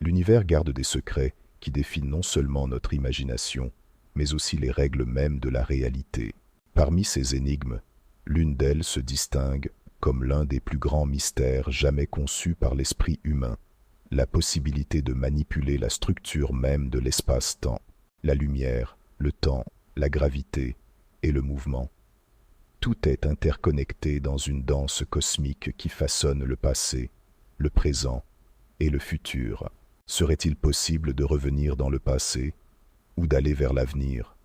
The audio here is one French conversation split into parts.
L'univers garde des secrets qui défient non seulement notre imagination, mais aussi les règles mêmes de la réalité. Parmi ces énigmes, l'une d'elles se distingue comme l'un des plus grands mystères jamais conçus par l'esprit humain, la possibilité de manipuler la structure même de l'espace-temps, la lumière, le temps, la gravité et le mouvement. Tout est interconnecté dans une danse cosmique qui façonne le passé, le présent et le futur. Serait-il possible de revenir dans le passé ou d'aller vers l'avenir?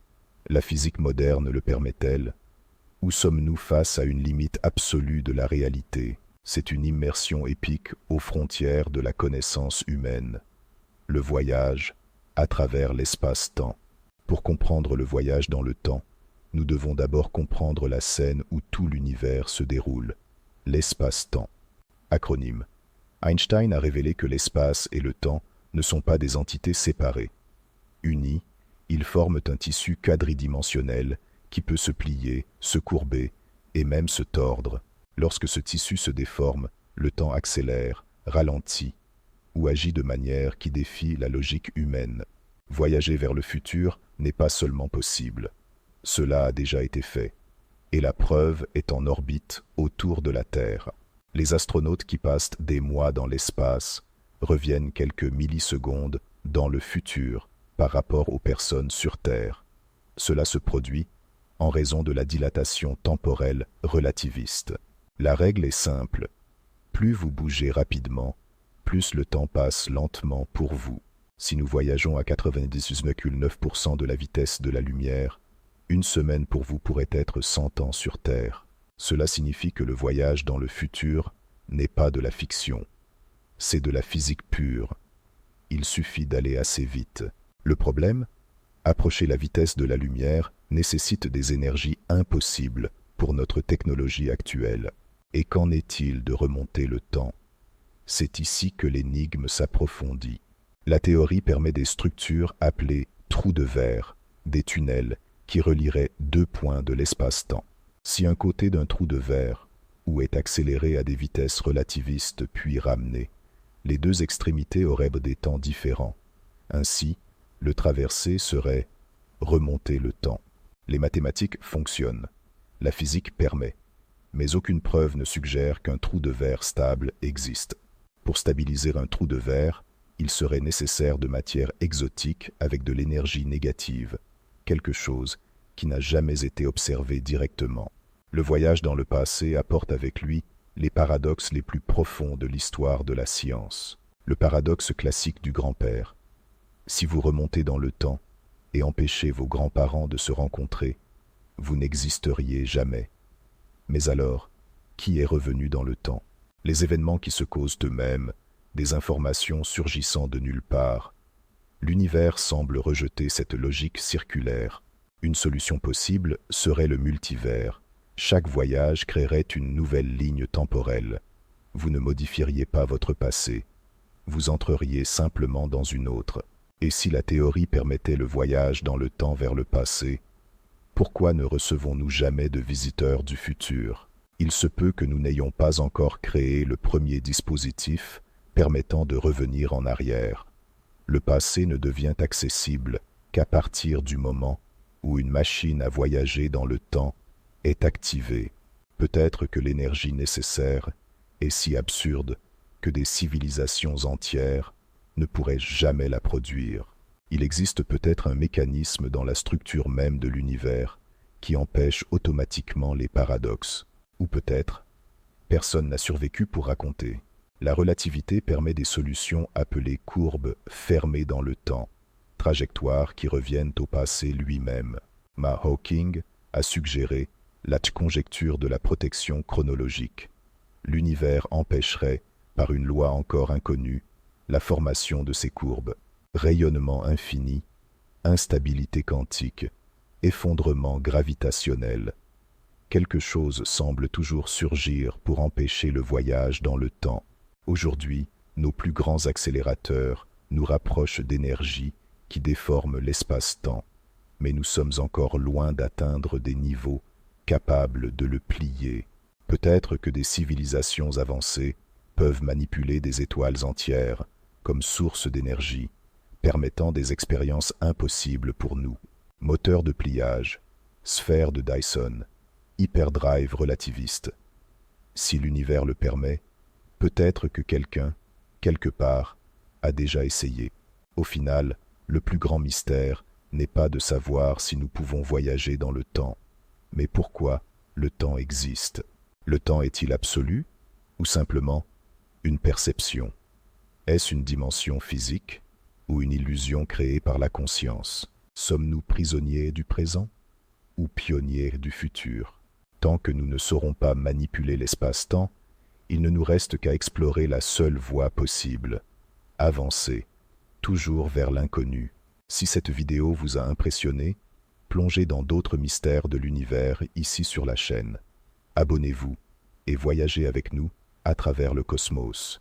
La physique moderne le permet-elle? Ou sommes-nous face à une limite absolue de la réalité? C'est une immersion épique aux frontières de la connaissance humaine. Le voyage à travers l'espace-temps. Pour comprendre le voyage dans le temps, nous devons d'abord comprendre la scène où tout l'univers se déroule, l'espace-temps. Acronyme. Einstein a révélé que l'espace et le temps ne sont pas des entités séparées. Unis, ils forment un tissu quadridimensionnel qui peut se plier, se courber et même se tordre. Lorsque ce tissu se déforme, le temps accélère, ralentit ou agit de manière qui défie la logique humaine. Voyager vers le futur n'est pas seulement possible. Cela a déjà été fait, et la preuve est en orbite autour de la Terre. Les astronautes qui passent des mois dans l'espace reviennent quelques millisecondes dans le futur par rapport aux personnes sur Terre. Cela se produit en raison de la dilatation temporelle relativiste. La règle est simple. Plus vous bougez rapidement, plus le temps passe lentement pour vous. Si nous voyageons à 98,9% de la vitesse de la lumière, une semaine pour vous pourrait être 100 ans sur Terre. Cela signifie que le voyage dans le futur n'est pas de la fiction. C'est de la physique pure. Il suffit d'aller assez vite. Le problème? Approcher la vitesse de la lumière nécessite des énergies impossibles pour notre technologie actuelle. Et qu'en est-il de remonter le temps? C'est ici que l'énigme s'approfondit. La théorie permet des structures appelées trous de verre, des tunnels qui relieraient deux points de l'espace-temps. Si un côté d'un trou de verre ou est accéléré à des vitesses relativistes puis ramené, les deux extrémités auraient des temps différents. Ainsi, le traversé serait remonter le temps. Les mathématiques fonctionnent. La physique permet. Mais aucune preuve ne suggère qu'un trou de verre stable existe. Pour stabiliser un trou de verre, il serait nécessaire de matière exotique avec de l'énergie négative, quelque chose qui n'a jamais été observé directement. Le voyage dans le passé apporte avec lui les paradoxes les plus profonds de l'histoire de la science. Le paradoxe classique du grand-père. Si vous remontez dans le temps et empêchez vos grands-parents de se rencontrer, vous n'existeriez jamais. Mais alors, qui est revenu dans le temps? Les événements qui se causent eux-mêmes, des informations surgissant de nulle part. L'univers semble rejeter cette logique circulaire. Une solution possible serait le multivers. Chaque voyage créerait une nouvelle ligne temporelle. Vous ne modifieriez pas votre passé. Vous entreriez simplement dans une autre. Et si la théorie permettait le voyage dans le temps vers le passé, pourquoi ne recevons-nous jamais de visiteurs du futur? Il se peut que nous n'ayons pas encore créé le premier dispositif permettant de revenir en arrière. Le passé ne devient accessible qu'à partir du moment où une machine à voyager dans le temps est activée. Peut-être que l'énergie nécessaire est si absurde que des civilisations entières ne pourraient jamais la produire. Il existe peut-être un mécanisme dans la structure même de l'univers qui empêche automatiquement les paradoxes. Ou peut-être, personne n'a survécu pour raconter. La relativité permet des solutions appelées courbes fermées dans le temps, trajectoires qui reviennent au passé lui-même. Hawking a suggéré la conjecture de la protection chronologique. L'univers empêcherait, par une loi encore inconnue, la formation de ces courbes. Rayonnement infini, instabilité quantique, effondrement gravitationnel. Quelque chose semble toujours surgir pour empêcher le voyage dans le temps. Aujourd'hui, nos plus grands accélérateurs nous rapprochent d'énergies qui déforment l'espace-temps, mais nous sommes encore loin d'atteindre des niveaux capables de le plier. Peut-être que des civilisations avancées peuvent manipuler des étoiles entières, comme source d'énergie, permettant des expériences impossibles pour nous. Moteur de pliage, sphère de Dyson, hyperdrive relativiste. Si l'univers le permet, peut-être que quelqu'un, quelque part, a déjà essayé. Au final, le plus grand mystère n'est pas de savoir si nous pouvons voyager dans le temps, mais pourquoi le temps existe. Le temps est-il absolu ou simplement une perception? Est-ce une dimension physique ou une illusion créée par la conscience? Sommes-nous prisonniers du présent ou pionniers du futur? Tant que nous ne saurons pas manipuler l'espace-temps, il ne nous reste qu'à explorer la seule voie possible, avancer, toujours vers l'inconnu. Si cette vidéo vous a impressionné, plongez dans d'autres mystères de l'univers ici sur la chaîne. Abonnez-vous et voyagez avec nous à travers le cosmos.